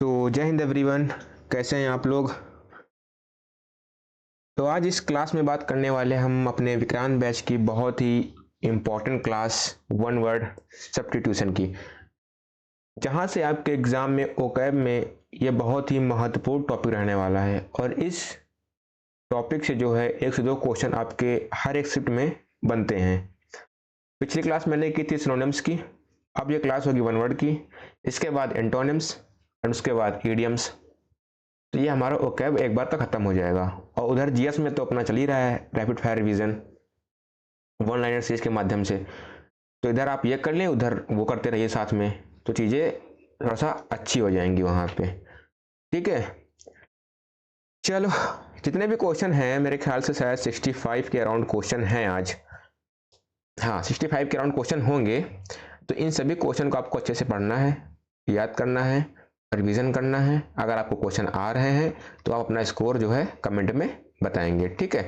तो जय हिंद एवरीवन, कैसे हैं आप लोग। तो आज इस क्लास में बात करने वाले हम अपने विक्रांत बैच की बहुत ही important class one word substitution की, जहां से आपके एग्जाम में ओकैब में ये बहुत ही महत्वपूर्ण टॉपिक रहने वाला है। और इस टॉपिक से जो है 1 से 2 क्वेश्चन आपके हर एक शिफ्ट में बनते हैं। पिछली क्लास मैंने की थी सिनोनिम्स की, अब ये क्लास होगी वन वर्ड की, इसके बाद एंटोनिम्स और उसके बाद इडियम्स। तो ये हमारा ओकैब एक बार का खत्म हो जाएगा। और उधर जीएस में तो अपना चल ही रहा है rapid fire revision one liner series के माध्यम से, तो इधर आप ये कर लें, उधर वो करते रहिए साथ में, तो चीज़ें थोड़ा सा अच्छी हो जाएंगी वहाँ पे। ठीक है, चलो जितने भी क्वेश्चन हैं मेरे ख्याल से शायद 65 के अराउंड क्वेश्चन हैं आज। हाँ, 65 के अराउंड क्वेश्चन होंगे। तो इन सभी क्वेश्चन को आपको अच्छे से पढ़ना है, याद करना है, रिवीजन करना है। अगर आपको क्वेश्चन आ रहे हैं तो आप अपना स्कोर जो है कमेंट में बताएंगे। ठीक है,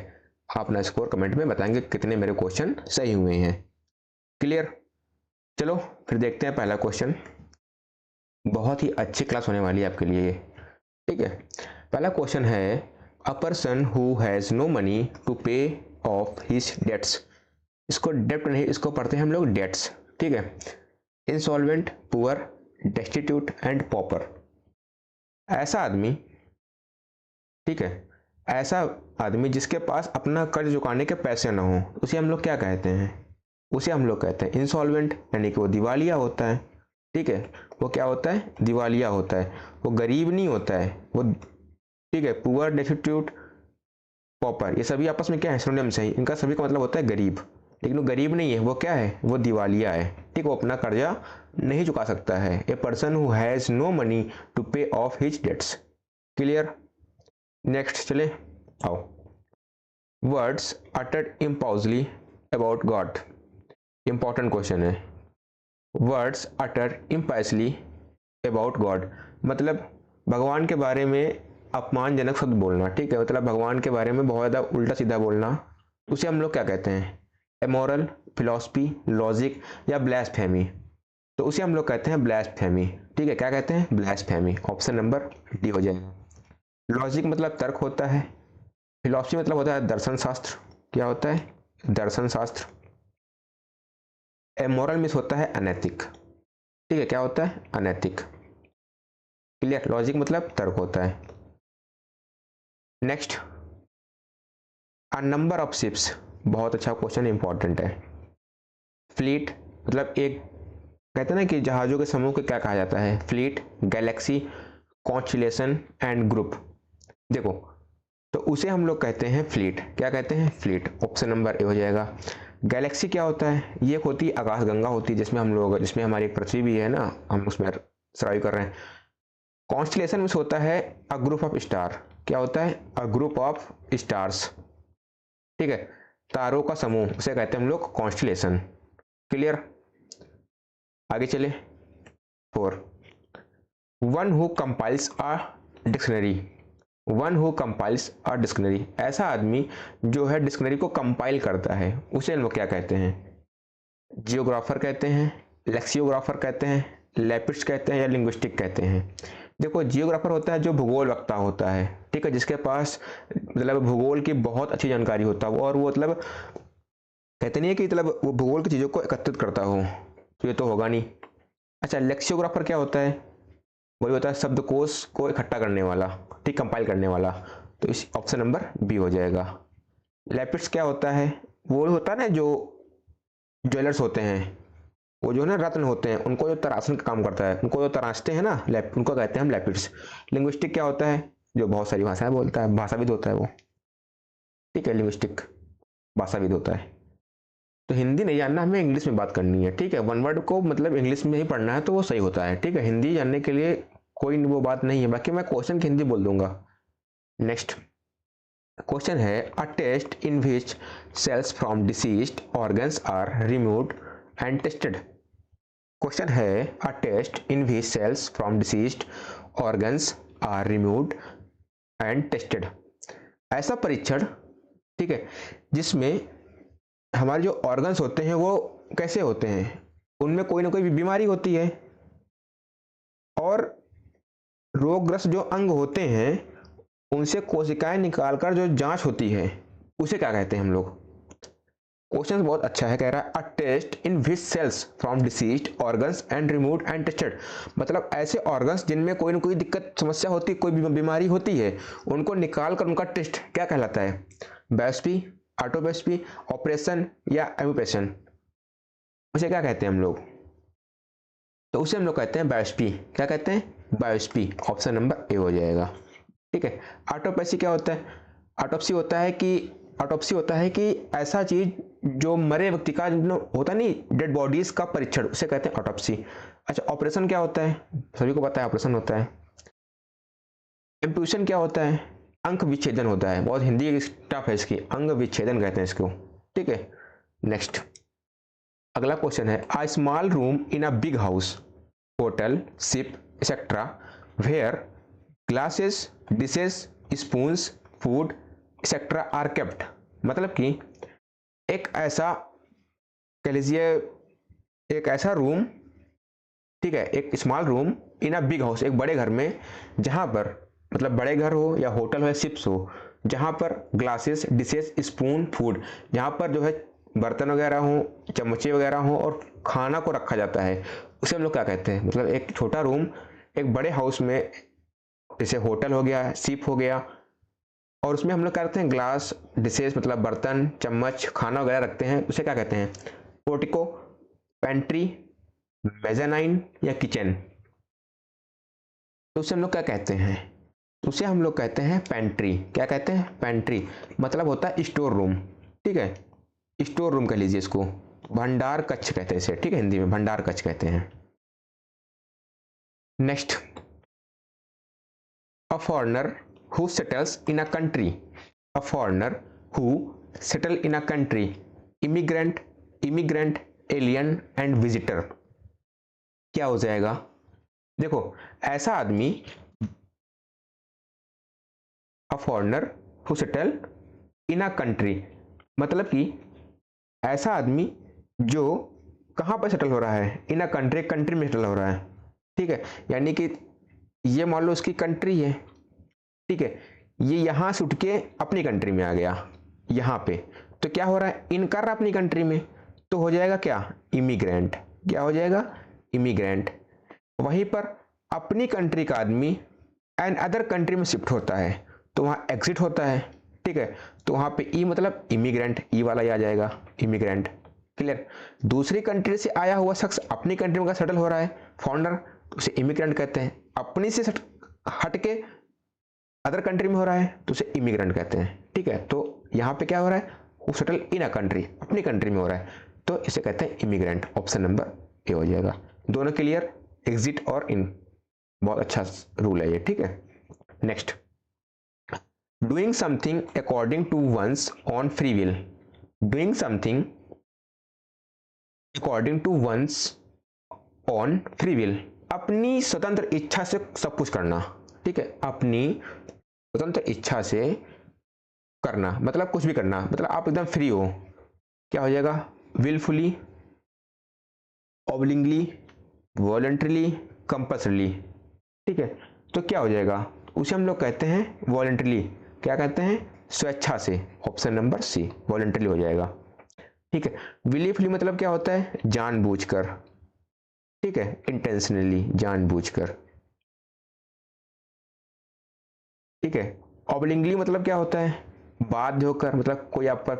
आप अपना स्कोर कमेंट में बताएंगे कितने मेरे क्वेश्चन सही हुए हैं। क्लियर, चलो फिर देखते हैं पहला क्वेश्चन। बहुत ही अच्छी क्लास होने वाली है आपके लिए। ठीक है, पहला क्वेश्चन है, a person who has no money to pay off his debts. इसको डेप्ट नहीं, इसको पढ़ते हैं हम लोग डेट्स। ठीक है, insolvent, poor, destitute and pauper. ऐसा आदमी, ठीक है, ऐसा आदमी जिसके पास अपना कर्ज चुकाने के पैसे ना हो, उसे हम लोग क्या कहते हैं? उसे हम लोग कहते हैं इंसॉल्वेंट, यानी कि वो दिवालिया होता है। ठीक है, वो क्या होता है? दिवालिया होता है, वो गरीब नहीं होता है वो। ठीक है, पुअर, डेस्टिट्यूट, पॉपर, ये सभी आपस में क्या है? सिनोनिम्स है, इनका सभी का मतलब होता है गरीब। लेकिन वो गरीब नहीं है, वो क्या है? वो दिवालिया है। ठीक, वो अपना कर्जा नहीं चुका सकता है। A person who has no money to pay off his debts. Clear, next चले आओ। Words uttered impiously about God. Important question है। Words uttered impiously about God मतलब भगवान के बारे में अपमानजनक शब्द बोलना। ठीक है, मतलब भगवान के बारे में बहुत ज़्यादा उल्टा सीधा बोलना, उसे हम लोग क्या कहते हैं? एमोरल, फिलॉसफी, लॉजिक या ब्लास्फेमी। तो उसे हम लोग कहते हैं ब्लास्फेमी। ठीक है, क्या कहते हैं? ब्लास्फेमी। ऑप्शन नंबर डी हो जाएगा। लॉजिक मतलब तर्क होता है, फिलॉसफी मतलब होता है दर्शन शास्त्र। क्या होता है? दर्शन शास्त्र। एमोरल मीन्स होता है अनैतिक। ठीक है, क्या होता है? अनैतिक। क्लियर, लॉजिक मतलब तर्क होता है। Next, a number of ships. बहुत अच्छा क्वेश्चन, इंपॉर्टेंट है। फ्लीट मतलब एक, कहते हैं ना कि जहाजों के समूह को क्या कहा जाता है? Fleet, Galaxy, constellation and group. देखो, तो उसे हम लोग कहते हैं फ्लीट। क्या कहते हैं? फ्लीट। ऑप्शन नंबर ए हो जाएगा। गैलेक्सी क्या होता है? ये होती है आकाशगंगा होती है, जिसमें हम लोग, जिसमें हमारी पृथ्वी भी है ना, हम उसमें सर्वाइव कर रहे हैं। कॉन्स्टिलेशन में होता है अ ग्रुप ऑफ स्टार। क्या होता है? A group of stars. ठीक है, तारों का समूह, उसे कहते हैं हम लोग कॉन्स्टिलेशन। क्लियर, आगे चले। 4, one who compiles a dictionary. One who compiles a dictionary, ऐसा आदमी जो है डिक्शनरी को कंपाइल करता है, उसे हम लोग क्या कहते हैं? जियोग्राफर कहते हैं, लेक्सियोग्राफर कहते हैं, लैपिस्ट कहते हैं या लिंग्विस्टिक कहते हैं। देखो, जियोग्राफर होता है जो भूगोल वक्ता होता है। ठीक है, जिसके पास मतलब भूगोल की बहुत अच्छी जानकारी होता है, और वो मतलब कहते नहीं है कि मतलब वो भूगोल की चीज़ों को एकत्रित करता हो, तो ये तो होगा नहीं। अच्छा, लेक्सियोग्राफर क्या होता है? वही होता है शब्दकोश को इकट्ठा करने वाला, ठीक, कंपाइल करने वाला। तो इस ऑप्शन नंबर बी हो जाएगा। लैपिस्ट क्या होता है? वो होता है ना जो ज्वेलर्स होते हैं, वो जो ना रत्न होते हैं, उनको जो तराशने का काम करता है, उनको जो तराशते हैं ना, उनको कहते हैं हम लैपिस्ट। लिंग्विस्टिक क्या होता है? जो बहुत सारी भाषाएं बोलता है, भाषाविद होता है वो। ठीक है, लिंग्विस्टिक भाषाविद होता है। तो हिंदी नहीं जानना, हमें इंग्लिश में बात करनी है। ठीक है, वन वर्ड को मतलब इंग्लिश में ही पढ़ना है तो वो सही होता है। ठीक है, हिंदी जानने के लिए कोई वो बात नहीं है, बाकी मैं क्वेश्चन की हिंदी बोल दूंगा। नेक्स्ट क्वेश्चन है, a test in which cells from diseased organs are removed and tested. Question है, a test in which cells from diseased organs are removed and tested. ऐसा परीक्षण, ठीक है, जिसमें हमारे जो ऑर्गन्स होते हैं वो कैसे होते हैं? उनमें कोई ना कोई बीमारी होती है और रोगग्रस्त जो अंग होते हैं उनसे कोशिकाएं निकालकर जो जांच होती है उसे क्या कहते हैं हम लोग। क्वेश्चन बहुत अच्छा है, कह रहा है a test in which cells from diseased organs and removed and tested. मतलब ऐसे ऑर्गन्स जिनमें कोई ना कोई दिक्कत समस्या होती है, कोई बीमारी होती है, उनको निकाल कर उनका टेस्ट क्या कहलाता है, बायोप्सी, ऑटोप्सी, ऑपरेशन या एम्यूटेशन, उसे क्या कहते हैं हम लोग। तो उसे हम लोग कहते हैं बायोप्सी। क्या कहते हैं, बायोप्सी। ऑप्शन नंबर ए हो जाएगा। ठीक है। ऑटोप्सी क्या होता है, ऑटोप्सी होता है कि ऐसा चीज जो मरे व्यक्ति का होता नहीं, डेड बॉडीज का परीक्षण, उसे कहते हैं ऑटोप्सी। अच्छा, ऑपरेशन क्या होता है, सभी को पता है ऑपरेशन होता है। एम्प्यूटेशन क्या होता है, अंग विच्छेदन होता है। बहुत हिंदी टफ है इसकी, अंग विच्छेदन कहते हैं इसको। ठीक है। नेक्स्ट अगला क्वेश्चन है a small room in a big house, hotel, ship etcetera, where glasses, dishes, spoons, food etcetera are kept. मतलब कि एक ऐसा, कह लीजिए एक ऐसा रूम, ठीक है, एक small room in a big house, एक बड़े घर में, जहां पर मतलब बड़े घर हो या होटल हो या शिप्स हो, जहां पर ग्लासेस, डिशेस, स्पून, फूड, जहां पर जो है बर्तन वगैरह हो, चम्मचे वगैरह हो और खाना को रखा जाता है, उसे हम लोग क्या कहते हैं। मतलब एक छोटा रूम एक बड़े हाउस में, जैसे होटल हो गया, शिप हो गया, और उसमें हम लोग क्या करते हैं, ग्लास, डिशेस मतलब बर्तन, चम्मच, खाना वगैरह रखते हैं, उसे क्या कहते हैं, पोर्टिको, पेंट्री, मेजानाइन या किचन। तो उसे हम लोग क्या कहते हैं, उसे हम लोग कहते हैं पेंट्री। क्या कहते हैं, पेंट्री। मतलब होता है स्टोर रूम। ठीक है, स्टोर रूम कह लीजिए इसको, भंडार कक्ष कहते हैं इसे। ठीक है, हिंदी में भंडार कक्ष कहते हैं। Next a foreigner who settles in a country, a foreigner who settle in a country, immigrant, alien and visitor। क्या हो जाएगा, देखो ऐसा आदमी, a foreigner who settle in a country, मतलब कि ऐसा आदमी जो कहां पर सेटल हो रहा है, इन अ कंट्री, कंट्री में सेटल हो रहा है। ठीक है, यानी कि ये मान लो उसकी कंट्री है, ठीक है, ये यहां से उठ के अपनी कंट्री में आ गया यहां पे, तो क्या हो रहा है, इन कर रहा अपनी कंट्री में, तो हो जाएगा क्या, इमिग्रेंट। क्या हो जाएगा, इमिग्रेंट। वहीं पर अपनी कंट्री का आदमी एन अदर कंट्री में शिफ्ट होता है तो वहां एग्जिट होता है। ठीक है, तो वहां पे ई मतलब इमिग्रेंट, ई वाला ही आ जाएगा, इमिग्रेंट। क्लियर। दूसरी कंट्री से आया हुआ शख्स अपनी कंट्री में सेटल हो रहा है, फॉरेनर, तो उसे इमिग्रेंट कहते हैं। अपनी से हट के अदर कंट्री में हो रहा है तो उसे इमिग्रेंट कहते हैं। ठीक है, तो यहाँ पे क्या हो रहा है, वो सेटल इन अ कंट्री, अपनी कंट्री में हो रहा है, तो इसे कहते हैं इमिग्रेंट। ऑप्शन नंबर ए हो जाएगा। दोनों क्लियर, एग्जिट और इन, बहुत अच्छा रूल है ये। ठीक है। Next doing something according to one's on free will, doing something according to one's on free will, अपनी स्वतंत्र इच्छा से सब कुछ करना। ठीक है, अपनी स्वतंत्र इच्छा से करना मतलब कुछ भी करना, मतलब आप एकदम फ्री हो, क्या हो जाएगा, विलफुली, ऑब्लिंगली, वॉलंटरीली, कंपल्सरीली। ठीक है, तो क्या हो जाएगा, उसे हम लोग कहते हैं वॉलंटरीली। क्या कहते हैं, स्वेच्छा से। ऑप्शन नंबर सी, वॉलंटरीली हो जाएगा। ठीक है, विलीफुली मतलब क्या होता है, जानबूझकर। ठीक है, इंटेंशनली, जानबूझकर। ठीक है, ऑब्लिंगली मतलब क्या होता है, बाध्य होकर, मतलब कोई आप पर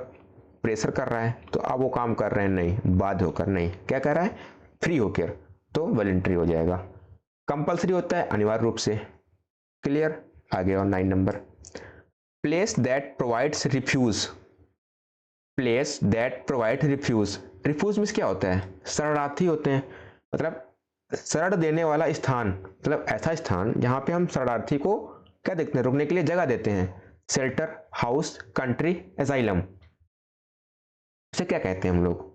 प्रेशर कर रहा है तो आप वो काम कर रहे हैं, नहीं, बाध्य होकर नहीं, क्या कर रहा है, फ्री होकर, तो वॉलंटरी हो जाएगा। कंपल्सरी होता है अनिवार्य रूप से। क्लियर। आगे और 9 number, place that provides refuge, place that provide refuge, refuge means क्या होता है, शरणार्थी होते हैं, मतलब शरण देने वाला स्थान, मतलब ऐसा स्थान जहां पे हम शरणार्थी को क्या देखते हैं, रुकने के लिए जगह देते हैं। शेल्टर, हाउस, कंट्री, एजाइलम, उसे क्या कहते हैं हम लोग,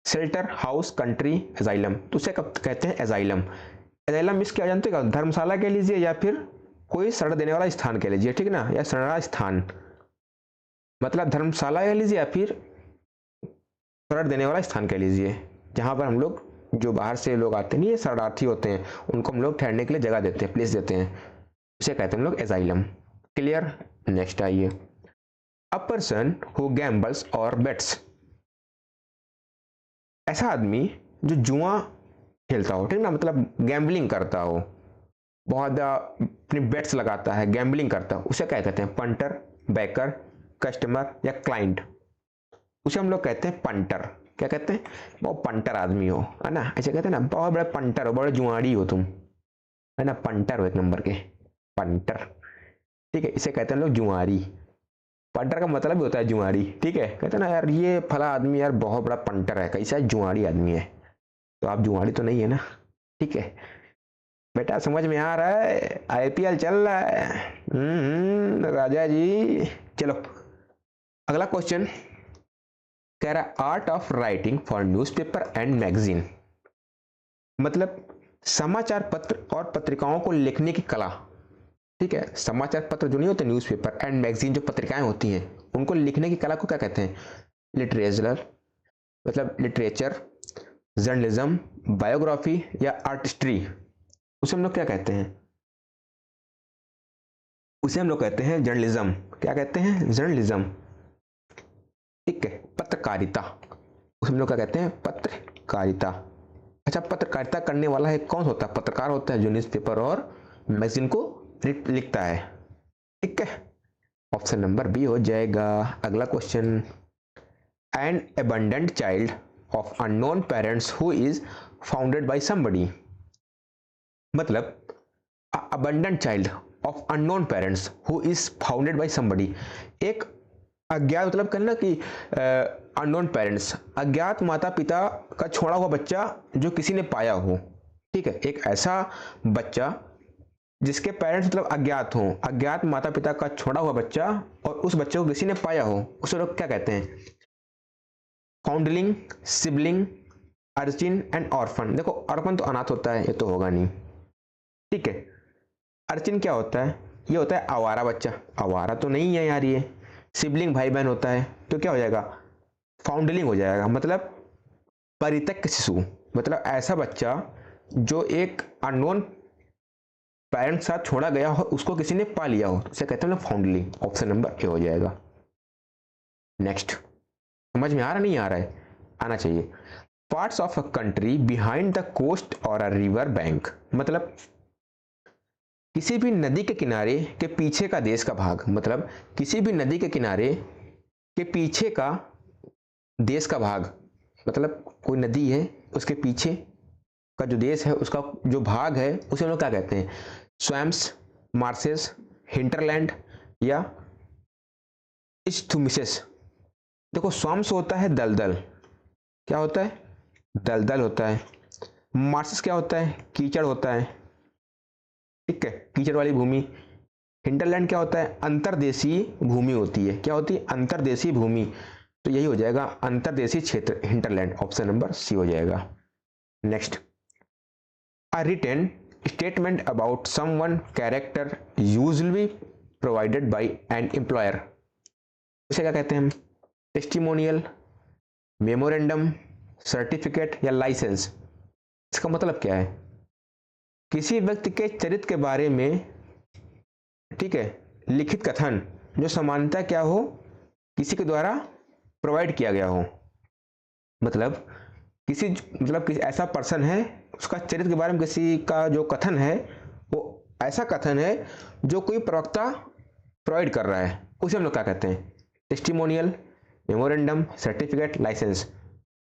शेल्टर, हाउस, कंट्री, एजाइलम, तो उसे कब कहते हैं, एजाइलम। एजाइलम मीन्स क्या जानते हैं, धर्मशाला कह लीजिए या फिर कोई शरण देने वाला स्थान कह लीजिए, ठीक ना, या शरणा स्थान, मतलब धर्मशाला कह लीजिए या फिर शरण देने वाला स्थान कह लीजिए, जहां पर हम लोग जो बाहर से लोग आते नहीं, ये शरणार्थी होते हैं, उनको हम लोग ठहरने के लिए जगह देते हैं, प्लेस देते हैं, उसे कहते हैं हम लोग एजाइलम। क्लियर। नेक्स्ट आइए, अ पर्सन हु गैम्बल्स और बेट्स, ऐसा आदमी जो जुआ खेलता हो, ठीक ना, मतलब गैम्बलिंग करता हो, बहुत अपनी बेट्स लगाता है, गैम्बलिंग करता है, उसे क्या कहते हैं? पंटर, बैकर, कस्टमर या क्लाइंट, उसे हम लोग कहते हैं पंटर। क्या कहते हैं? बहुत पंटर आदमी हो, है ना, ऐसे कहते हैं ना, बहुत बड़े पंटर हो, बड़े जुआड़ी हो तुम, है ना, पंटर हो एक नंबर के, पंटर। ठीक है, इसे कहते हैं लोग जुआरी। पंटर का मतलब भी होता है जुआरी। ठीक है, कहते हैं ना यार ये फला आदमी यार बहुत बड़ा पंटर है, कैसा जुआड़ी आदमी है, तो आप जुआड़ी तो नहीं है ना। ठीक है बेटा, समझ में आ रहा है? आईपीएल चल रहा है। राजा जी। चलो अगला क्वेश्चन कह रहा है art of writing for newspaper and magazine, मतलब समाचार पत्र और पत्रिकाओं को लिखने की कला। ठीक है, समाचार पत्र जो नहीं होते, न्यूज़पेपर, एंड मैगजीन जो पत्रिकाएं होती हैं, उनको लिखने की कला को क्या कहते हैं? लिटरेचर, मतलब लिटरेचर, जर्नलिज्म, बायोग्राफी या आर्टिस्ट्री, उसे हम लोग क्या कहते हैं? उसे हम लोग कहते हैं जर्नलिज्म। क्या कहते हैं? जर्नलिज्म। ठीक है, पत्रकारिता, उसे हम लोग क्या कहते हैं? पत्रकारिता। अच्छा, पत्रकारिता करने वाला है कौन होता है? पत्रकार होता है, जो न्यूज़पेपर और मैगजीन को लिखता है। ठीक है, ऑप्शन नंबर बी हो जाएगा। अगला question, an abandoned child of unknown parents who is founded by somebody, मतलब abandoned child of unknown parents who is founded by somebody, एक अज्ञात, मतलब कहना कि अननोन पेरेंट्स, अज्ञात माता पिता का छोड़ा हुआ बच्चा जो किसी ने पाया हो। ठीक है, एक ऐसा बच्चा जिसके पेरेंट्स मतलब अज्ञात हों, अज्ञात माता पिता का छोड़ा हुआ बच्चा, और उस बच्चे को किसी ने पाया हो, उसे लोग क्या कहते हैं? फाउंडलिंग, सिबलिंग, अर्चिन एंड ऑर्फन। देखो ऑर्फन तो अनाथ होता है, ये तो होगा नहीं। ठीक है, अर्चिन क्या होता है? ये होता है आवारा बच्चा, आवारा तो नहीं है यार ये। सिबलिंग भाई बहन होता है, तो क्या हो जाएगा? फाउंडलिंग हो जाएगा, मतलब परित्यक्त शिशु, मतलब ऐसा बच्चा जो एक अननोन पेरेंट्स साथ छोड़ा गया हो, उसको किसी ने पा लिया हो, तो उसे कहते हैं फाउंडलिंग। ऑप्शन नंबर ए हो जाएगा। नेक्स्ट, समझ में आ रहा नहीं आ रहा है? आना चाहिए। Parts of a country behind the coast और अ रिवर बैंक, मतलब किसी भी नदी के किनारे के पीछे का देश का भाग, मतलब किसी भी नदी के किनारे के पीछे का देश का भाग, मतलब कोई नदी है उसके पीछे का जो देश है उसका जो भाग है, उसे हम लोग क्या कहते हैं? स्वैम्स, मार्सेस, हिंटरलैंड या इस्थुमिसेस। देखो स्वैम्स होता है दलदल, क्या होता है? दलदल होता है। मार्सेस क्या होता है? कीचड़ होता है। ठीक है, कीचड़ वाली भूमि। हिंटरलैंड क्या होता है? अंतर्देशीय भूमि होती है। क्या होती है? अंतर्देशीय भूमि। तो यही हो जाएगा अंतर्देशीय क्षेत्र, हिंटरलैंड। ऑप्शन नंबर सी हो जाएगा। Next, a written statement about someone character usually provided by an employer, इसे क्या कहते हैं हम? टेस्टिमोनियल, मेमोरेंडम, सर्टिफिकेट या लाइसेंस। इसका मतलब क्या है? किसी व्यक्ति के चरित्र के बारे में, ठीक है, लिखित कथन जो सामान्यतः क्या हो? किसी के द्वारा प्रोवाइड किया गया हो, मतलब किसी, मतलब किसी ऐसा पर्सन है, उसका चरित्र के बारे में किसी का जो कथन है, वो ऐसा कथन है जो कोई प्रवक्ता प्रोवाइड कर रहा है, उसे हम लोग क्या कहते हैं? Testimonial, memorandum, certificate, licence.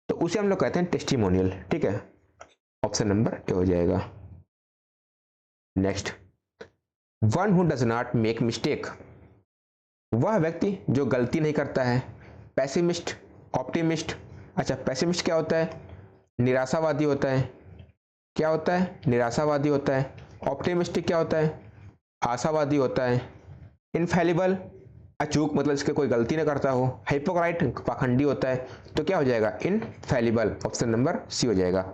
तो उसे हम लोग कहते हैं टेस्टिमोनियल। ठीक है, ऑप्शन नंबर ए हो जाएगा। Next, one who does not make mistake, वह व्यक्ति जो गलती नहीं करता है। Pessimist, optimist. अच्छा, पैसिमिस्ट क्या होता है? निराशावादी होता है। क्या होता है? निराशावादी होता है। ऑप्टिमिस्टिक क्या होता है? आशावादी होता है। इनफेलिबल, अचूक, मतलब इसके कोई गलती ना करता हो। हाइपोक्राइट, पाखंडी होता है। तो क्या हो जाएगा? इनफेलिबल। ऑप्शन नंबर सी हो जाएगा।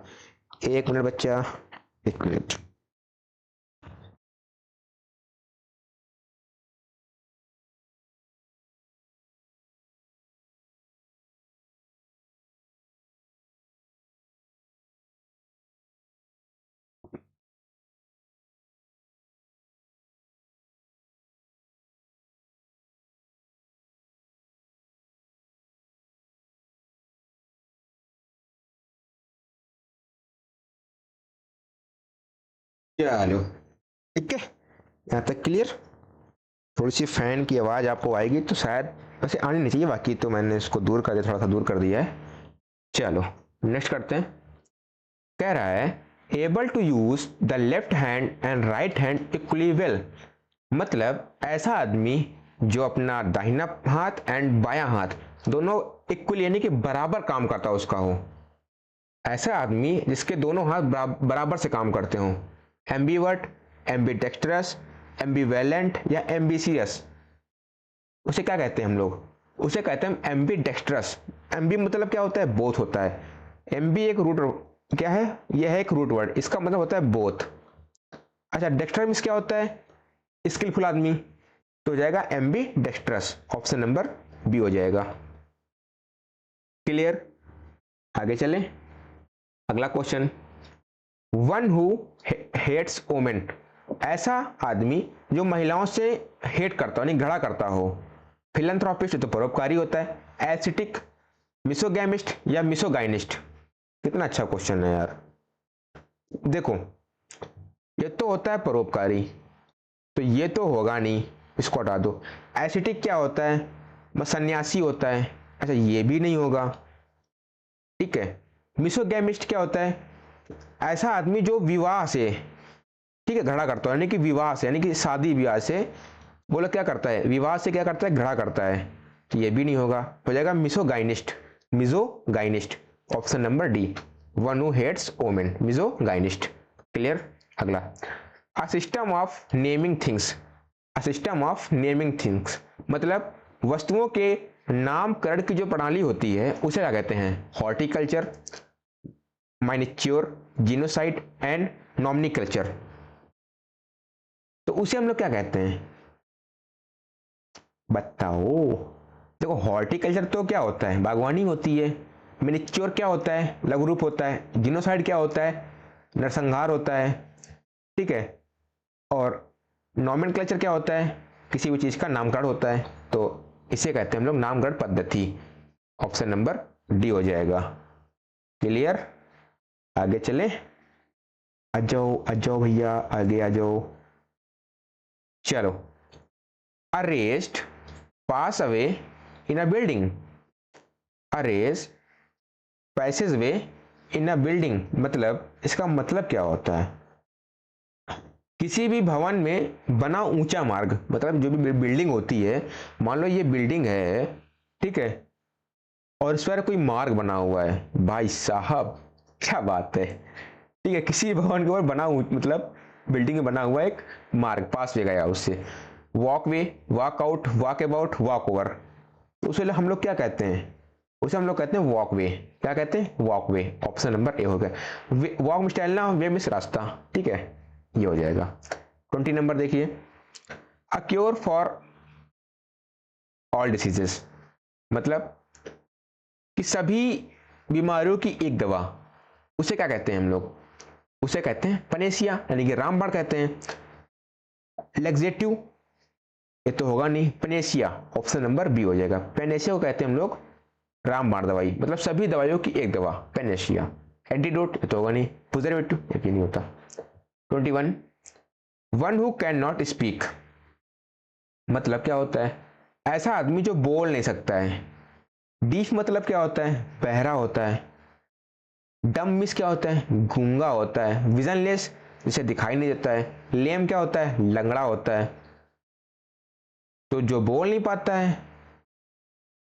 एक मिनट बच्चा, एक मिनट। चलो ठीक है, यहाँ तक क्लियर। थोड़ी सी फैन की आवाज़ आपको आएगी तो शायद, वैसे आनी नहीं चाहिए, बाकी तो मैंने इसको दूर कर दिया, थोड़ा सा दूर कर दिया है। चलो नेक्स्ट करते हैं। कह रहा है able to use the left hand and right hand equally well, मतलब ऐसा आदमी जो अपना दाहिना हाथ एंड बायां हाथ दोनों इक्वली यानी कि बराबर काम करता हो उसका हो, ऐसा आदमी जिसके दोनों हाथ बराबर से काम करते हो। एम्बीवर्ट, एम्बीडेक्स्ट्रस, एम्बीवेलेंट या एम्बिशियस, उसे क्या कहते हैं हम लोग? उसे कहते हैं एम्बीडेक्स्ट्रस। एम्बी मतलब क्या होता है? बोथ होता है। एम्बी एक रूट क्या है? यह है एक रूट वर्ड, इसका मतलब होता है बोथ। अच्छा, डेक्स्ट्रस मींस क्या होता है? स्किलफुल आदमी, तो हो जाएगा एम्बीडेक्स्ट्रस, ऑप्शन नंबर बी हो जाएगा। क्लियर? आगे चलें, अगला question. One who hates women, ऐसा आदमी जो महिलाओं से हेट करता हो यानी घृणा करता हो। फिलैंथ्रोपिस्ट तो परोपकारी होता है। एसिटिक, मिसोगैमिस्ट या मिसोगाइनिस्ट। कितना अच्छा क्वेश्चन है यार। देखो, ये तो होता है परोपकारी, तो ये तो होगा नहीं, इसको हटा दो। एसिटिक क्या होता है? बस सन्यासी होता है, अच्छा ये भी नहीं होगा। ठीक है। मिसोगैमिस्ट क्या होता है? ऐसा आदमी जो विवाह से, ठीक है, घृणा करता है, यानी कि विवाह से यानी कि शादी विवाह से, बोला क्या करता है? विवाह से क्या करता है? घृणा करता है, तो ये भी नहीं होगा, हो जाएगा misogynist. Misogynist, option number D, one who hates women, misogynist. Clear? अगला, a system of naming things. A system of naming things मतलब वस्तुओं के नामकरण की जो प्रणाली होती है उसे क्या कहते हैं? Horticulture, miniature, genocide and nomenclature. तो उसे हम लोग क्या कहते हैं? बताओ। देखो, हॉर्टिकल्चर तो क्या होता है? बागवानी होती है। मिनिच्योर क्या होता है? लघु रूप होता है। जीनोसाइड क्या होता है? नरसंहार होता है। ठीक है। और नॉमेनक्लेचर क्या होता है? किसी भी चीज का नामकरण होता है, तो इसे कहते हैं हम लोग नामकरण पद्धति, ऑप्शन नंबर डी हो जाएगा। क्लियर? आगे चले, आ जाओ भैया, आगे आ जाओ। चलो, arrest pass away in a building. Arrest passage way in a building, मतलब इसका मतलब क्या होता है? किसी भी भवन में बना ऊंचा मार्ग, मतलब जो भी बिल्डिंग होती है, मान लो ये बिल्डिंग है, ठीक है, और इस पर कोई मार्ग बना हुआ है, भाई साहब क्या बात है। ठीक है, किसी भवन के ऊपर बना मतलब बिल्डिंग में बना हुआ एक मार्ग, पास वे गया उससे, walk way, walk out, walk about, walk over, तो उसे हम लोग क्या कहते हैं? उसे हम लोग कहते हैं वॉक वे। क्या कहते हैं? Walk way, option number A हो गया। वॉक मिस टहलना, वे मिस रास्ता, ठीक है, ये हो जाएगा। 20 नंबर देखिए, a cure for all diseases, मतलब कि सभी बीमारियों की एक दवा, उसे क्या कहते हैं हम लोग? उसे कहते हैं पनेसिया, यानी कि रामबाण कहते हैं। लेक्सेटिव, ये तो होगा नहीं, पनेसिया, ऑप्शन नंबर बी हो जाएगा। पेनेसिया को कहते हैं हम लोग रामबाण दवाई, मतलब सभी दवाइयों की एक दवा, पेनेसिया। एंटीडोट, ये तो होगा नहीं। प्रिजर्वेटिव, ये भी नहीं होता। 21, one who can not speak, मतलब क्या होता है? ऐसा आदमी जो बोल नहीं सकता है। डीफ मतलब क्या होता है? बहरा होता है। डम मिस क्या होता है? गूंगा होता है। विजनलेस, जिसे दिखाई नहीं देता है। लेम क्या होता है? लंगड़ा होता है। तो जो बोल नहीं पाता है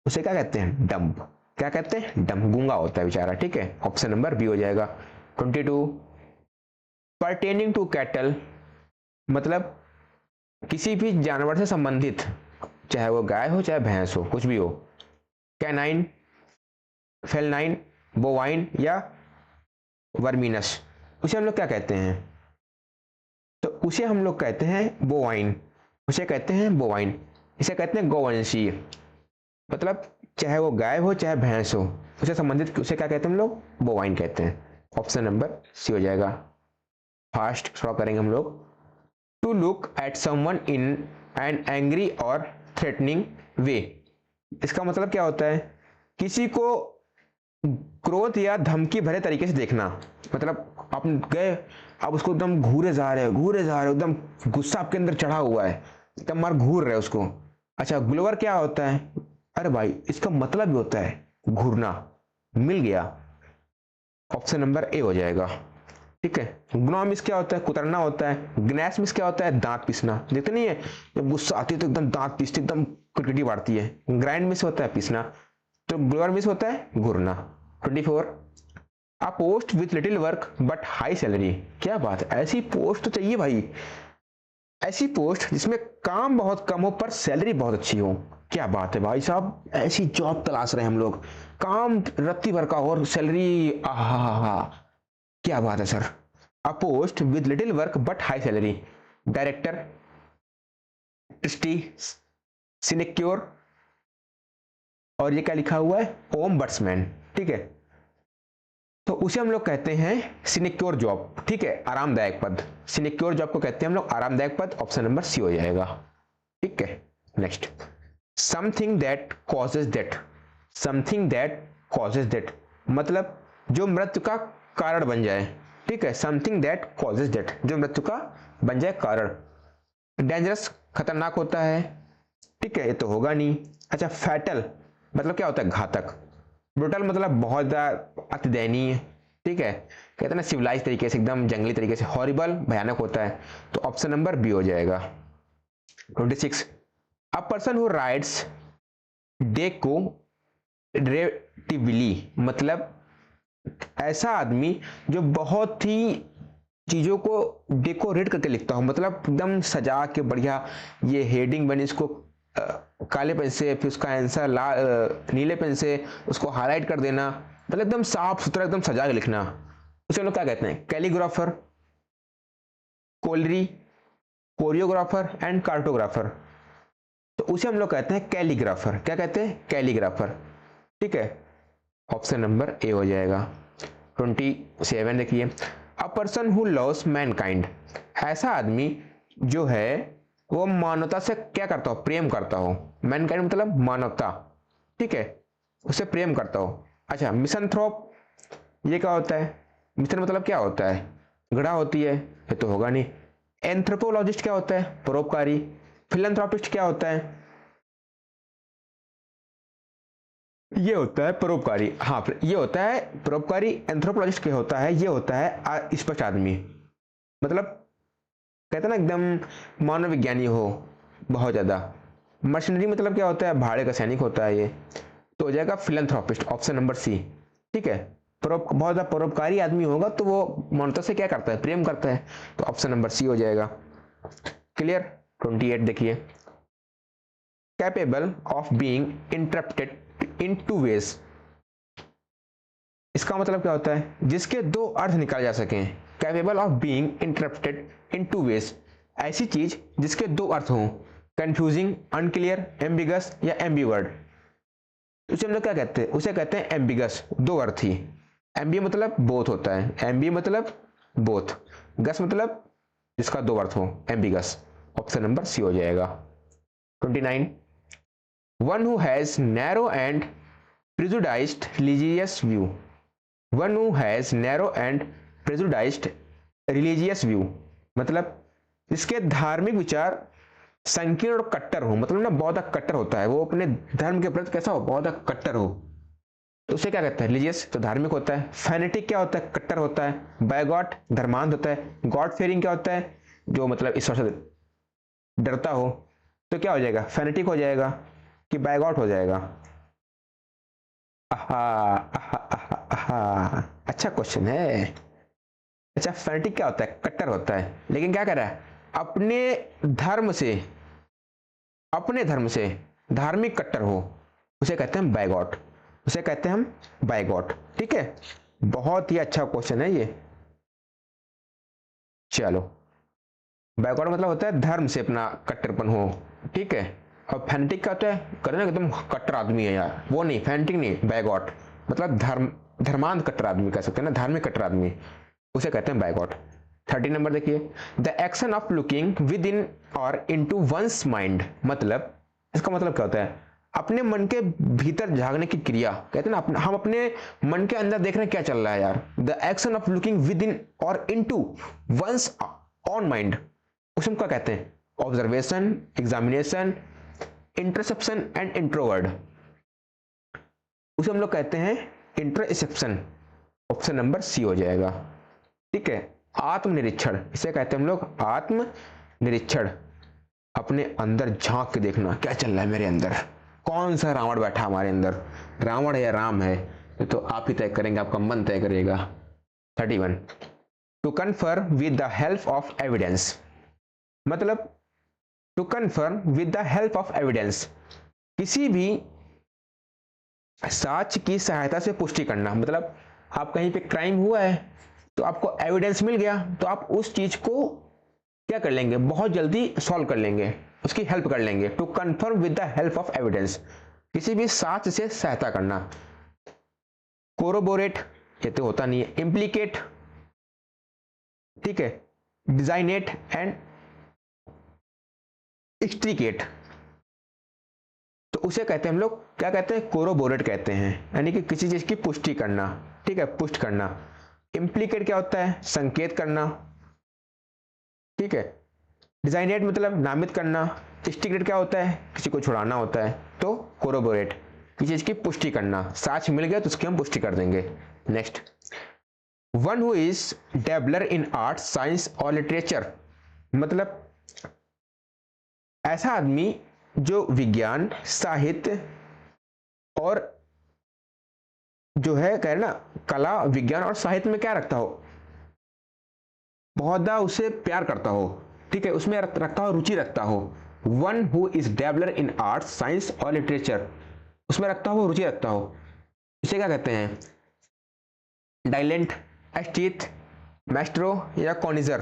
उसे क्या कहते हैं? डम। क्या कहते हैं? डम, गूंगा होता है बेचारा, ठीक है, ऑप्शन नंबर बी हो जाएगा। 22, परटेनिंग टू कैटल, मतलब किसी भी जानवर से संबंधित, चाहे वो गाय हो चाहे भैंस हो, कुछ भी हो। कैनाइन, फेलनाइन, बोवाइन या वर्मिनस, उसे हम लोग क्या कहते हैं? तो उसे हम लोग कहते हैं बोवाइन। उसे कहते हैं बोवाइन, इसे कहते हैं गौवंशीय, मतलब चाहे वो गाय हो चाहे भैंस हो, उसे संबंधित उसे क्या कहते हैं हम लोग? बोवाइन कहते हैं। ऑप्शन नंबर सी हो जाएगा। फास्ट थोड़ा करेंगे हम लोग। To look at someone in an angry और थ्रेटनिंग वे, इसका मतलब क्या होता है? किसी को क्रोध या धमकी भरे तरीके से देखना, मतलब आप गए, आप उसको एकदम घूरे जा रहे हो, एकदम गुस्सा आपके अंदर चढ़ा हुआ है, एकदम मार घूर रहे हो उसको। अच्छा, ग्लोवर क्या होता है? अरे भाई, इसका मतलब भी होता है घूरना। मिल गया, ऑप्शन नंबर ए हो जाएगा। ठीक है। ग्नॉमिस क्या होता है? कुतरना होता है। ग्नैसमिस क्या होता है? दांत पीसना। देखते नहीं है, जब गुस्सा आती है तो एकदम दांत पीसती, एकदम क्रिकेटी बढ़ती है। ग्राइंड मिस होता है पीसना, तो ग्लोवर मिस होता है घूरना। 24, अ post with little work but high salary. क्या बात है, ऐसी पोस्ट तो चाहिए भाई, ऐसी पोस्ट जिसमें काम बहुत कम हो पर सैलरी बहुत अच्छी हो। क्या बात है भाई साहब, ऐसी जॉब तलाश रहे हैं हम लोग, काम रत्ती भर का हो और सैलरी आहा, क्या बात है sir. A post with little work but high salary, director, trustee, sinecure, और ये क्या लिखा हुआ है? ओम्बड्समैन। ठीक है, तो उसे हम लोग कहते हैं सिनेक्योर जॉब। ठीक है, आरामदायक पद, सिनेक्योर जॉब को कहते हैं हम लोग आरामदायक पद। ऑप्शन नंबर सी हो जाएगा। ठीक है, next, something that causes death. Something that causes death मतलब जो मृत्यु का कारण बन जाए। ठीक है, समथिंग दैट कॉजेज डेथ, जो मृत्यु का बन जाए कारण। डेंजरस खतरनाक होता है। ठीक है, ये तो होगा नहीं। अच्छा, फैटल मतलब क्या होता है? घातक। ब्रुटल मतलब बहुत ज्यादा अति दयनीय। ठीक है, कहते हैं ना सिविलाइज तरीके से, एकदम जंगली तरीके से। हॉरिबल भयानक होता है, तो ऑप्शन नंबर बी हो जाएगा। 26, अ पर्सन हु राइड्स डेकोरेटिवली मतलब ऐसा आदमी जो बहुत ही चीजों को डेकोरेट करके लिखता हो, मतलब एकदम सजा के बढ़िया, ये हेडिंग बनी, इसको काले पेन से, फिर उसका आंसर नीले पेन से उसको हाईलाइट कर देना, मतलब एकदम साफ सुथरा, एकदम सजा के लिखना, उसे हम लोग क्या कहते हैं? Calligrapher, cholerae, choreographer and cartographer. तो उसे हम लोग कहते हैं कैलीग्राफर। क्या कहते हैं? कैलीग्राफर। ठीक है, ऑप्शन नंबर ए हो जाएगा। 27 देखिए, अ पर्सन हु लव्स मैनकाइंड, ऐसा आदमी जो है वो मानवता से क्या करता हो? प्रेम करता हो। मैनकाइंड मतलब मानवता। ठीक है, उसे प्रेम करता हो। अच्छा, मिसनथ्रोप, ये क्या होता है? मिशन मतलब क्या होता है? घड़ा होती है, ये तो होगा नहीं। एंथ्रोपोलॉजिस्ट क्या होता है? परोपकारी। फिलैंथ्रोपिस्ट क्या होता है? ये होता है परोपकारी। हाँ, ये होता है परोपकारी। एंथ्रोपोलॉजिस्ट क्या होता है? ये होता है स्पष्ट आदमी, मतलब कहते हैं ना एकदम मानव विज्ञानी हो बहुत ज्यादा। मर्सनरी मतलब क्या होता है? भाड़े का सैनिक होता है ये, तो हो जाएगा फिलैंथ्रोपिस्ट। Option number C. ठीक है, बहुत ज्यादा परोपकारी आदमी होगा तो वो मानवता से क्या करता है? प्रेम करता है, तो ऑप्शन नंबर सी हो जाएगा। क्लियर। 28 देखिए, capable of being interpreted in two ways, इसका मतलब क्या होता है? जिसके दो अर्थ निकाले जा सकें। Capable of being interpreted in two ways, ऐसी चीज जिसके दो अर्थ हों। कंफ्यूजिंग, अनक्लियर, एम्बिगस या एम्बीवर्ड। उसे हम लोग क्या कहते हैं? उसे कहते हैं एम्बिगस, दो अर्थी। एम्बी मतलब बोथ होता है, एम्बी मतलब बोथ, गस मतलब जिसका दो अर्थ हो, एम्बिगस। ऑप्शन नंबर सी हो जाएगा। 29, one who has narrow and prejudiced religious view. One who has narrow and prejudiced religious view मतलब जिसके धार्मिक विचार संकीर्ण और कट्टर हो, मतलब ना बहुत कट्टर होता है, वो अपने धर्म के प्रति कैसा हो? बहुत कट्टर हो, तो उसे क्या कहते हैं? रिलीजियस, तो धार्मिक होता है। फैनेटिक क्या होता है? कट्टर होता है। बायगॉट धर्मांध होता है। गॉड फेयरिंग क्या होता है? जो मतलब ईश्वर से डरता हो, तो क्या हो जाएगा? फैनेटिक हो जाएगा कि बायगॉट हो जाएगा? आहा, आहा, आहा, आहा, अच्छा क्वेश्चन है। अच्छा, फैनेटिक क्या होता है? कट्टर होता है, लेकिन क्या कर रहा है? अपने धर्म से धार्मिक कट्टर हो, उसे कहते हैं बायगॉट। उसे कहते हैं हम बायगॉट। ठीक है, बहुत ही अच्छा क्वेश्चन है ये। चलो, बायगॉट मतलब होता है धर्म से अपना कट्टरपन हो। ठीक है, और फैनेटिक का होता है करना एकदम कट्टर आदमी है यार, वो नहीं, फैनेटिक नहीं, बायगॉट मतलब धर्मांध कट्टर आदमी कह सकते हैं ना, धार्मिक कट्टर आदमी, उसे कहते हैं बायगॉट। 30 नंबर देखिए, the action of looking with in और इनटू वंस माइंड मतलब इसका मतलब क्या होता है? अपने मन के भीतर झांकने की क्रिया, कहते हैं ना हम अपने मन के अंदर देख रहे हैं क्या चल रहा है यार। The action of looking with in और इनटू वंस ऑन माइंड, उसे हम क्या कहते हैं? Observation, examination, interception and introvert, उसे हम लोग कहते हैं इंटरसेप्शन। ऑप्शन नंबर सी हो जाएगा। ठीक है, आत्मनिरीक्षण, इसे कहते हैं हम लोग आत्मनिरीक्षण, अपने अंदर झांक के देखना क्या चल रहा है मेरे अंदर, कौन सा रावण बैठा हमारे अंदर, रावण है या राम है, ये तो आप ही तय करेंगे, आपका मन तय करेगा। 31, to confirm with the help of evidence, मतलब to confirm with the help of evidence, किसी भी साक्ष्य की सहायता से पुष्टि करना। मतलब आप कहीं पे क्राइम हुआ है तो आपको एविडेंस मिल गया, तो आप उस चीज को क्या कर लेंगे, बहुत जल्दी सॉल्व कर लेंगे, उसकी हेल्प कर लेंगे। To confirm with the help of evidence, किसी भी साक्ष्य से सहायता करना। कोरोबोरेट, ये तो होता नहीं है। इम्प्लीकेट, ठीक है। डिजाइनेट एंड एक्सट्रीकेट, तो उसे कहते हैं हम लोग क्या कहते हैं, कोरोबोरेट कहते हैं, यानी कि किसी चीज की पुष्टि करना, ठीक है, पुष्ट करना। इम्प्लीकेट क्या होता है, संकेत करना, ठीक है। डिजाइनेट मतलब नामित करना। एक्सट्रीकेट क्या होता है, किसी को छुड़ाना होता है। तो कोरोबोरेट, किसी चीज की पुष्टि करना, साक्ष्य मिल गया तो उसकी हम पुष्टि कर देंगे। Next, one who is dabbler in art, science और लिटरेचर, मतलब ऐसा आदमी जो विज्ञान, साहित्य और जो है कह रहे ना कला, विज्ञान और साहित्य में क्या रखता हो, बहुत ज्यादा उसे प्यार करता हो, ठीक है, उसमें रखता हो, रुचि रखता हो। One who is dabbler in art, science और लिटरेचर, उसमें रखता हो, रुचि रखता हो, इसे क्या कहते हैं, डाइलेंट, एस्टीथ, मैस्ट्रो या कॉनिजर,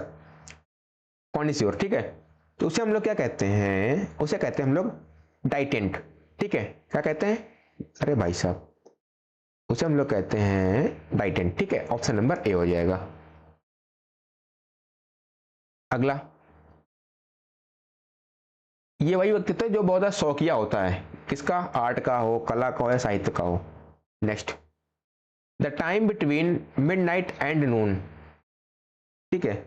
कॉनिस्योर, ठीक है। तो उसे हम लोग क्या कहते हैं, उसे कहते हैं हम लोग डाइटेंट, ठीक है। क्या कहते हैं, अरे भाई साहब, उसे हम लोग कहते हैं डाइटेंट, ठीक है। ऑप्शन नंबर ए हो जाएगा। अगला, ये वही व्यक्तित्व है जो बहुत ज्यादा शौकिया होता है, किसका, आर्ट का हो, कला का हो या साहित्य का हो। Next, the time between midnight and noon, ठीक है,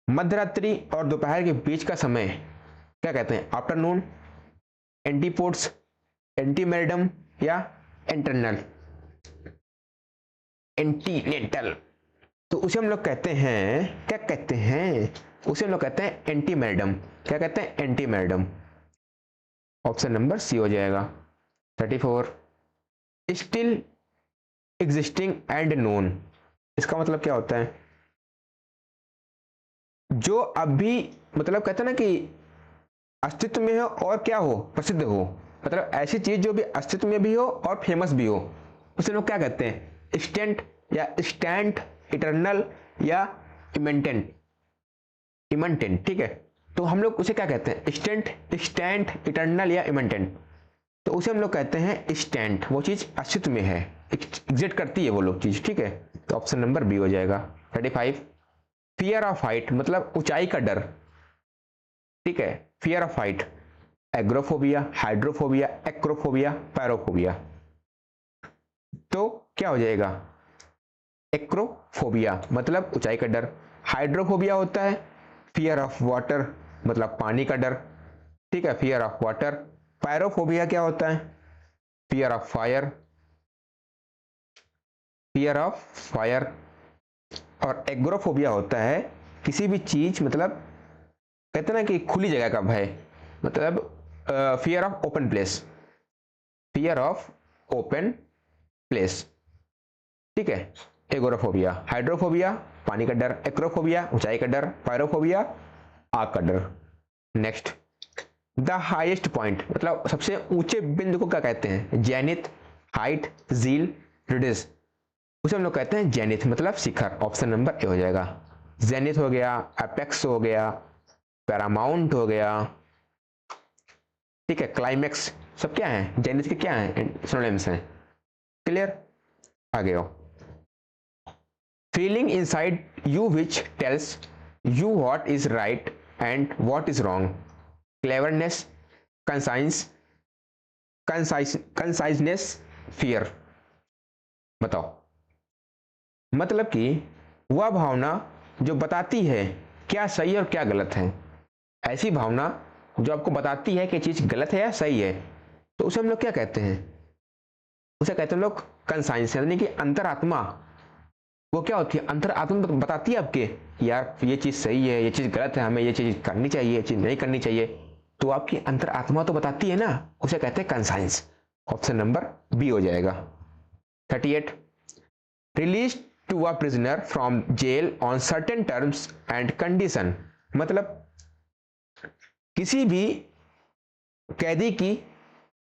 मध्यरात्रि और दोपहर के बीच का समय क्या कहते हैं, आफ्टरनून, एंटीपोड्स, एंटीमेरिडम या इंटरनल, एंटीनेटल, तो उसे हम लोग कहते हैं, क्या कहते हैं, उसे हम लोग कहते हैं एंटीमेरिडम। क्या कहते हैं, एंटीमेरिडम। ऑप्शन नंबर सी हो जाएगा। 34, स्टिल एग्जिस्टिंग एंड नोन, इसका मतलब क्या होता है, जो अभी, मतलब कहते हैं ना कि अस्तित्व में हो और क्या हो, प्रसिद्ध हो, मतलब ऐसी चीज जो भी अस्तित्व में भी हो और फेमस भी हो, उसे लोग क्या कहते हैं, स्टेंट या स्टैंड, इटर्नल या इमेंटेंट, इमेंटेंट, ठीक है। तो हम लोग उसे क्या कहते हैं, स्टेंट, स्टैंड, इटर्नल या इमेंटेंट, तो उसे हम लोग कहते हैं स्टैंड, वो चीज अस्तित्व में है, एग्जिस्ट करती है वो लोग चीज, ठीक है। तो ऑप्शन नंबर बी हो जाएगा। 35, फियर ऑफ हाइट, मतलब ऊंचाई का डर, ठीक है, fear of height, agoraphobia, hydrophobia, acrophobia, pyrophobia, तो क्या हो जाएगा, एक्रोफोबिया मतलब ऊंचाई का डर। हाइड्रोफोबिया होता है फियर ऑफ वाटर, मतलब पानी का डर, ठीक है, फियर ऑफ वाटर। पैरोफोबिया क्या होता है, fear of fire, fear of fire. और एग्रोफोबिया होता है किसी भी चीज, मतलब कहते हैं ना कि खुली जगह का भय, मतलब fear of open place, fear of open place, ठीक है, एगोरोफोबिया। हाइड्रोफोबिया पानी का डर, एक्रोफोबिया ऊंचाई का डर, पायरोफोबिया आग का डर। नेक्स्ट, द हाईएस्ट पॉइंट, मतलब सबसे ऊंचे बिंदु को क्या कहते हैं, जेनिथ, हाइट, जील, रिडिस, उसे हम लोग कहते हैं जेनिथ, मतलब शिखर। ऑप्शन नंबर ए हो जाएगा। जेनिथ हो गया, एपेक्स हो गया, पैरामाउंट हो गया, ठीक है, क्लाइमेक्स, सब क्या है, जेनिथ के क्या है, सिनोनिम्स हैं। क्लियर, आगे आओ। Feeling inside you which tells you what is right and what is wrong, cleverness, conscience, conciseness, fear. बताओ, मतलब कि वह भावना जो बताती है क्या सही और क्या गलत है। ऐसी भावना जो आपको बताती है कि चीज गलत है या सही है, तो उसे हम लोग क्या कहते हैं? उसे कहते हैं हम लोग कंसाइंस, यानी कि अंतरात्मा। वो क्या होती है? अंतरात्मा बताती है आपके यार ये चीज सही है, ये चीज गलत है, हमें ये चीज करनी चाहिए, ये चीज नहीं करनी चाहिए। तो आपकी अंतरात्मा तो बताती है ना, उसे कहते हैं कंसाइंस। ऑप्शन नंबर बी हो जाएगा। 38, release to a prisoner from jail on certain terms and condition. मतलब किसी भी कैदी की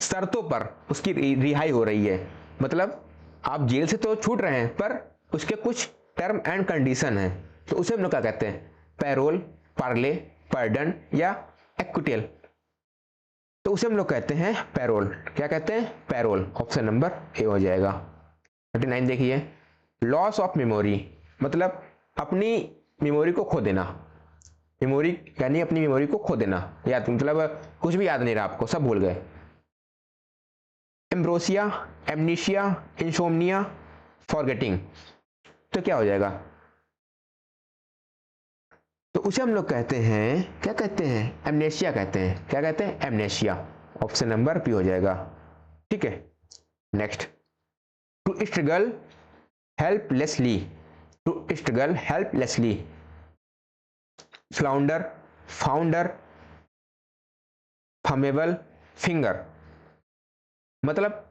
शर्तों पर उसकी रिहाई हो रही है। मतलब आप जेल से तो छूट रहे हैं, पर उसके कुछ टर्म एंड कंडीशन है, तो उसे हम लोग क्या कहते हैं? पैरोल, पार्ले, पर्डन या एक्विटेल। तो उसे हम लोग कहते हैं पैरोल। क्या कहते हैं? पैरोल। ऑप्शन नंबर ए हो जाएगा। 39 देखिए, लॉस ऑफ मेमोरी, मतलब अपनी मेमोरी को खो देना। मेमोरी यानी अपनी मेमोरी को खो देना, याद मतलब कुछ भी याद नहीं रहा आपको, सब भूल गए। Ambrosia, amnesia, insomnia, forgetting. तो क्या हो जाएगा? तो उसे हम लोग कहते हैं, क्या कहते हैं? एमनेशिया कहते हैं। क्या कहते हैं? एमनेशिया। ऑप्शन नंबर बी हो जाएगा। ठीक है, next, to struggle helplessly. To struggle helplessly, flounder, founder, fumble, finger. मतलब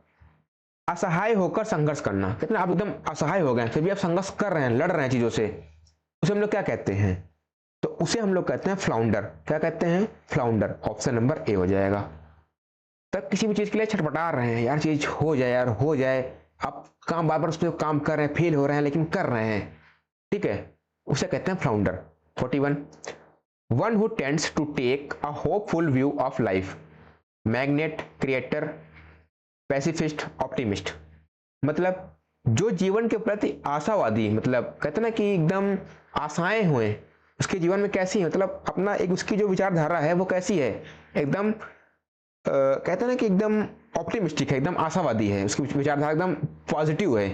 असहाय होकर संघर्ष करना। कितना आप एकदम असहाय हो गए, फिर भी आप संघर्ष कर रहे हैं, लड़ रहे हैं चीजों से, उसे हम लोग क्या कहते हैं? तो उसे हम लोग कहते हैं फ्लाउंडर। क्या कहते हैं? फ्लाउंडर। ऑप्शन नंबर ए हो जाएगा। तब किसी भी चीज के लिए छटपटा रहे हैं, यार चीज हो जाए, यार हो जाए, आप काम बार बार उस पर काम कर रहे हैं, फेल हो रहे हैं, लेकिन कर रहे हैं, ठीक है, उसे कहते हैं flounder. 41, one who tends to take a hopeful view of life, magnet, creator, pacifist, optimist. मतलब जो जीवन के प्रति आशावादी, मतलब कहते ना कि एकदम आशाएं हुए उसके जीवन में कैसी है, मतलब अपना एक उसकी जो विचारधारा है वो कैसी है, एकदम कहते ना कि एकदम ऑप्टिमिस्टिक है, एकदम आशावादी है, उसकी विचारधारा एकदम पॉजिटिव है,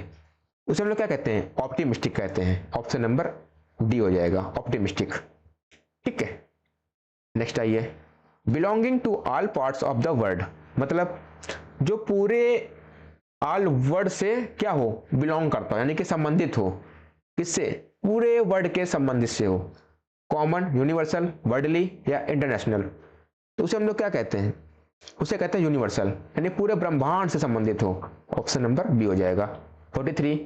उसे हम लोग क्या कहते हैं? ऑप्टिमिस्टिक कहते हैं। ऑप्शन नंबर डी हो जाएगा, ऑप्टिमिस्टिक। ठीक है, नेक्स्ट आइए, belonging to all parts of the world. मतलब जो पूरे ऑल वर्ड से क्या हो? बिलोंग करता हो, यानी कि संबंधित हो। किससे? पूरे वर्ड के संबंधित से हो। कॉमन, यूनिवर्सल, वर्ल्डली या इंटरनेशनल। तो उसे हम लोग क्या कहते हैं? उसे कहते हैं यूनिवर्सल, यानी पूरे ब्रह्मांड से संबंधित हो। ऑप्शन नंबर बी हो जाएगा। 43,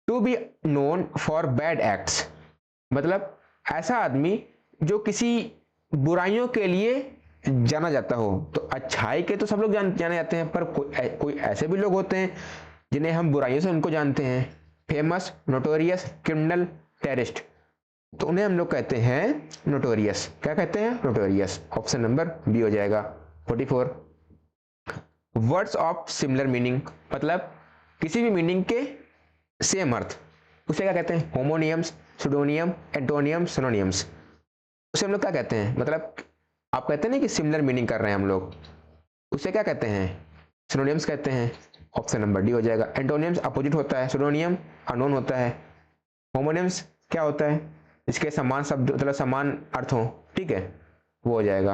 to be known for bad acts. मतलब ऐसा आदमी जो किसी बुराइयों के लिए जाना जाता हो। तो अच्छाई के तो सब लोग जाने जाते हैं, पर कोई ऐसे भी लोग होते हैं जिन्हें हम बुराइयों से उनको जानते हैं। Famous, notorious, criminal, terrorist. तो उन्हें हम लोग कहते हैं नोटोरियस। क्या कहते हैं? नोटोरियस। ऑप्शन नंबर बी हो जाएगा। 44, वर्ड्स ऑफ सिमिलर मीनिंग। मतलब किसी भी मीनिंग के सेम अर्थ, उसे क्या कहते हैं? Homonyms, pseudonym, antonym, synonyms. उसे हम लोग क्या कहते हैं? मतलब आप कहते हैं ना कि सिमिलर मीनिंग कर रहे हैं हम लोग, उसे क्या कहते हैं? सिनोनियम्स कहते हैं। ऑप्शन नंबर डी हो जाएगा। एंटोनियम्स अपोजिट होता है, सिनोनियम अनोन होता है, होमोनियम्स क्या होता है? इसके समान शब्द, मतलब समान अर्थ हो, ठीक है, वो हो जाएगा।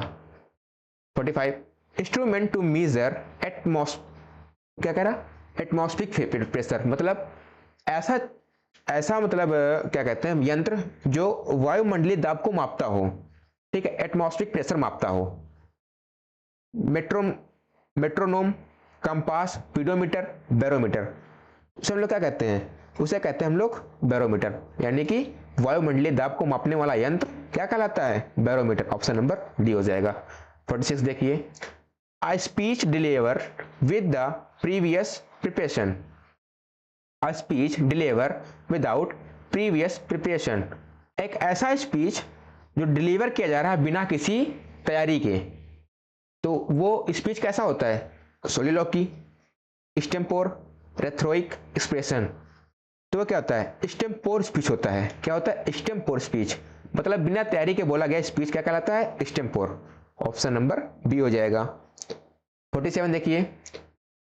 45, इंस्ट्रूमेंट टू मेजर क्या कह रहा? Atmospheric pressure. मतलब ऐसा मतलब क्या कहते हैं? यंत्र जो वायुमंडलीय दाब को मापता हो, ठीक है, एटमॉस्फेरिक प्रेशर मापता हो। Metronome, compass, pedometer, barometer. उसे हम लोग क्या कहते हैं? उसे कहते हैं हम लोग बैरोमीटर, यानी कि वायुमंडलीय दाब को मापने वाला यंत्र क्या कहलाता है? बैरोमीटर। ऑप्शन नंबर डी हो जाएगा। 46 देखिए, a speech deliver with the previous preparation. A speech deliver without previous preparation. एक ऐसा स्पीच जो डिलीवर किया जा रहा है बिना किसी तैयारी के, तो वो स्पीच कैसा होता है? सोलिलोकी, स्टेम्पोर, रेथ्रोइक, एक्सप्रेशन। तो वो क्या होता है? स्टेम्पोर स्पीच होता है। क्या होता है? स्टेम्पोर स्पीच। मतलब बिना तैयारी के बोला गया स्पीच क्या कहलाता है? स्टेम्पोर। ऑप्शन नंबर बी हो जाएगा। 47 देखिए,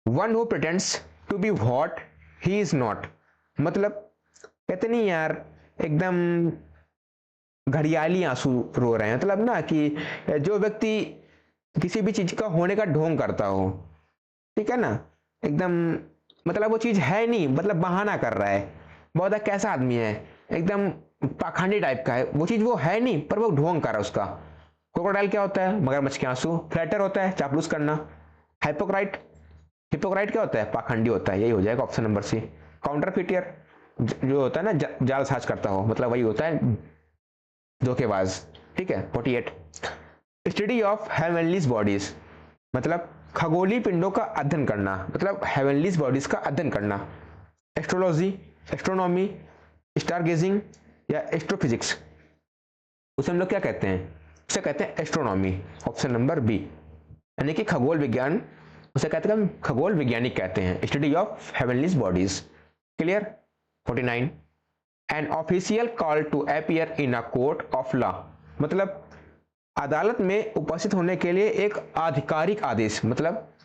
one who pretends to be what he is not, मतलब कहते नहीं यार एकदम घड़ियाली आंसू रो रहे हैं, मतलब ना कि जो व्यक्ति किसी भी चीज का होने का ढोंग करता हो, ठीक है ना, एकदम मतलब वो चीज है नहीं, मतलब बहाना कर रहा है, बहुत कैसा आदमी है, एकदम पाखंडी टाइप का है, वो चीज वो है नहीं पर वो ढोंग कर रहा है उसका। क्रोकोडाइल क्या होता है? मगरमच्छ के आंसू। फ्लैटर होता है चापलूस करना। हाइपोक्राइट, हिपोक्राइट क्या होता है? पाखंडी होता है, यही हो जाएगा ऑप्शन नंबर सी। काउंटरफिटियर जो होता है ना जालसाज करता हो, मतलब वही होता है धोखेबाज, ठीक है। 48 स्टडी ऑफ हेवनलीज बॉडीज, मतलब खगोलीय पिंडों का अध्ययन करना, मतलब हेवनलीज बॉडीज का अध्ययन करना। एस्ट्रोलॉजी, एस्ट्रोनॉमी, स्टारगेजिंग या एस्ट्रोफिजिक्स, उसे हम लोग क्या कहते हैं? उसे कहते हैं एस्ट्रोनॉमी, ऑप्शन नंबर बी, यानी कि खगोल विज्ञान, उसे कहते हैं हम खगोल वैज्ञानिक कहते हैं, study of heavenly bodies. Clear. 49 an official call to appear in a court of law, मतलब अदालत में उपस्थित होने के लिए एक आधिकारिक आदेश, मतलब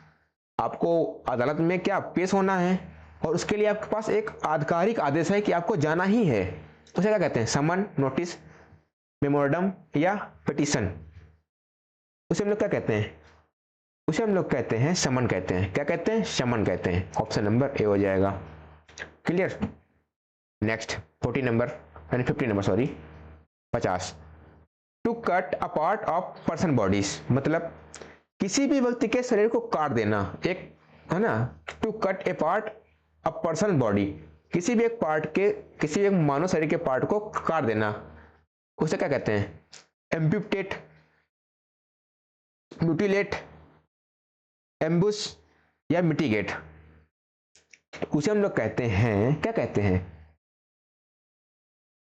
आपको अदालत में क्या पेश होना है और उसके लिए आपके पास एक आधिकारिक आदेश है कि आपको जाना ही है, उसे क्या कहते हैं? समन, नोटिस, मेमोरेंडम या पिटीशन। उसे हम लोग क्या कहते हैं? उसे हम लोग कहते हैं समन कहते हैं। क्या कहते हैं? समन कहते हैं। ऑप्शन नंबर ए हो जाएगा। क्लियर। नेक्स्ट 40 नंबर यानी 50 number sorry 50, to cut a part of person bodies, मतलब किसी भी व्यक्ति के शरीर को काट देना, एक है ना, to cut a part of person body, किसी भी एक पार्ट के, किसी एक मानव शरीर के पार्ट को काट देना, उसे क्या कहते हैं? एम्प्यूटेट, म्यूटिलेट, एम्बुश या मिटिगेट। उसे हम लोग कहते हैं, क्या कहते हैं?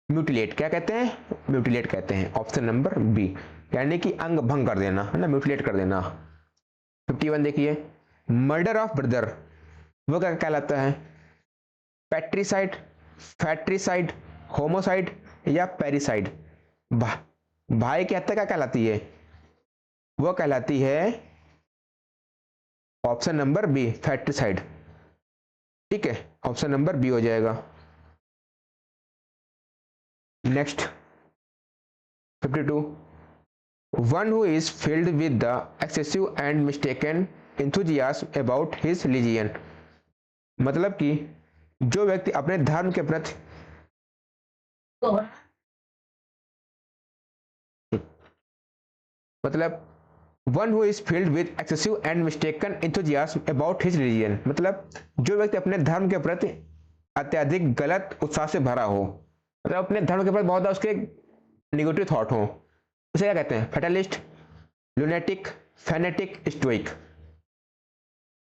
म्यूटिलेट। क्या कहते हैं? म्यूटिलेट कहते हैं। ऑप्शन नंबर बी, यानी कि अंग भंग कर देना, है ना, म्यूटिलेट कर देना। 51 देखिए, मर्डर ऑफ ब्रदर, वो क्या कहलाता है? पैट्रिसाइड, फैट्रिसाइड, होमोसाइड या पेरिसाइड। भाई की हत्या क्या कहलाती है? वो कहलाती है ऑप्शन नंबर बी, फैट्रिसाइड, ठीक है। ऑप्शन नंबर बी हो जाएगा। Next 52, one who is filled with the excessive and mistaken enthusiasm about his religion, मतलब कि जो व्यक्ति अपने धर्म के प्रति मतलब one who is filled with excessive and mistaken enthusiasm about his religion, मतलब जो व्यक्ति अपने धर्म के प्रति अत्यधिक गलत उत्साह से भरा हो, मतलब अपने धर्म के प्रति बहुत उसके निगेटिव थॉट हो, उसे क्या कहते हैं? Fatalist, lunatic, fanatic, stoic.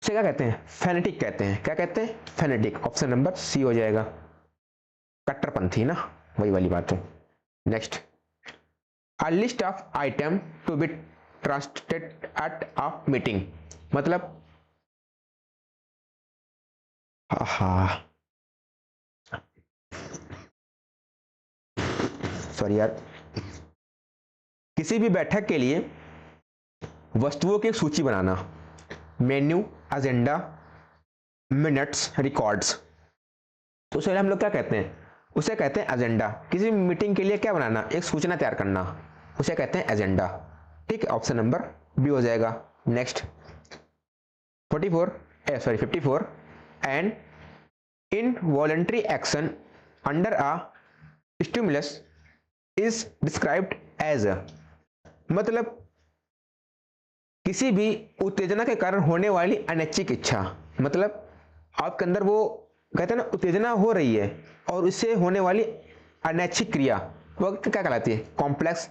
उसे क्या कहते हैं? फैनेटिक कहते हैं। क्या कहते हैं? फैनेटिक। ऑप्शन नंबर सी हो जाएगा। कट्टरपंथी ना, वही वाली बात है। Next, a list of item to be trusted at a meeting, मतलब सॉरी यार, किसी भी बैठक के लिए वस्तुओं की सूची बनाना, मेन्यू, एजेंडा, मिनट्स, रिकॉर्ड्स, तो उसे हम लोग क्या कहते हैं? उसे कहते हैं एजेंडा। किसी भी मीटिंग के लिए क्या बनाना? एक सूचना तैयार करना, उसे कहते हैं एजेंडा, ठीक है। ऑप्शन नंबर बी हो जाएगा। Next 54 and involuntary action under a stimulus is described as, मतलब किसी भी उत्तेजना के कारण होने वाली अनैच्छिक इच्छा, मतलब आपके अंदर वो कहते हैं ना उत्तेजना हो रही है और उससे होने वाली अनैच्छिक क्रिया, वो क्या कहलाती है? Complex,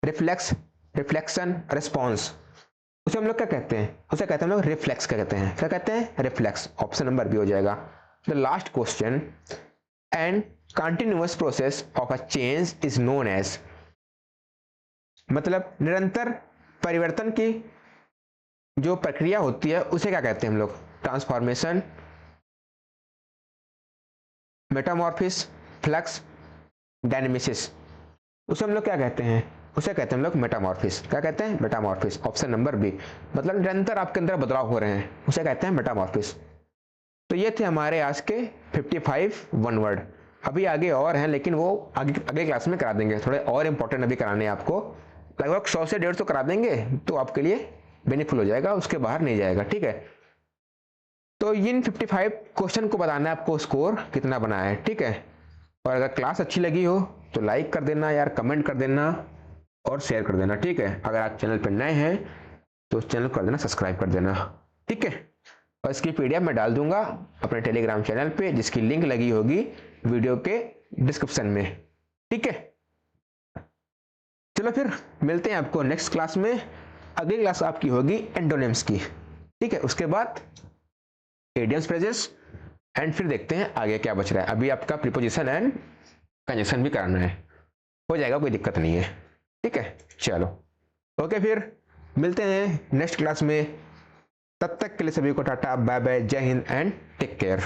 reflex, reflection, response. उसे हम लोग क्या कहते हैं? उसे कहते हैं हम लोग रिफ्लेक्स कहते हैं। क्या कहते हैं? रिफ्लेक्स। ऑप्शन नंबर बी हो जाएगा। The last question, and continuous process of a change is known as, मतलब निरंतर परिवर्तन की जो प्रक्रिया होती है उसे क्या कहते हैं हम लोग? Transformation, metamorphosis, flux, dynamism. उसे हम लोग क्या कहते हैं, उसे कहते हैं हम लोग मेटामॉर्फिस। क्या कहते हैं, मेटामॉर्फिस। ऑप्शन नंबर बी, मतलब निरंतर आपके अंदर बदलाव हो रहे हैं, उसे कहते हैं मेटामॉर्फिस। तो ये थे हमारे आज के 55 वन वर्ड। अभी आगे और हैं, लेकिन वो आगे अगले क्लास में करा देंगे, थोड़े और इंपॉर्टेंट अभी कराने हैं आपको, लगभग 100 से 150 करा देंगे, तो आपके लिए बेनिफिट हो जाएगा, उसके बाहर नहीं जाएगा, ठीक है। तो इन 55 क्वेश्चन को बताना है आपको स्कोर कितना बना है, ठीक है। और अगर क्लास अच्छी लगी हो तो लाइक कर देना यार, कमेंट कर देना और शेयर कर देना, ठीक है। अगर आप चैनल पर नए हैं तो चैनल कर देना सब्सक्राइब कर देना, ठीक है। और इसकी पीडीएफ मैं डाल दूंगा अपने टेलीग्राम चैनल पे, जिसकी लिंक लगी होगी वीडियो के डिस्क्रिप्शन में, ठीक है। चलो फिर मिलते हैं आपको नेक्स्ट क्लास में। अगली क्लास आपकी होगी एंटोनिम्स की, ठीक है। उसके बाद इडियम्स, फ्रेजेस एंड फिर देखते हैं आगे क्या बच रहा है। अभी आपका प्रीपोजिशन एंड कंजक्शन भी कराना है, हो जाएगा, कोई दिक्कत नहीं है, ठीक है। चलो ओके, फिर मिलते हैं नेक्स्ट क्लास में। तब तक के लिए सभी को टाटा बाय बाय, जय हिंद एंड टेक केयर।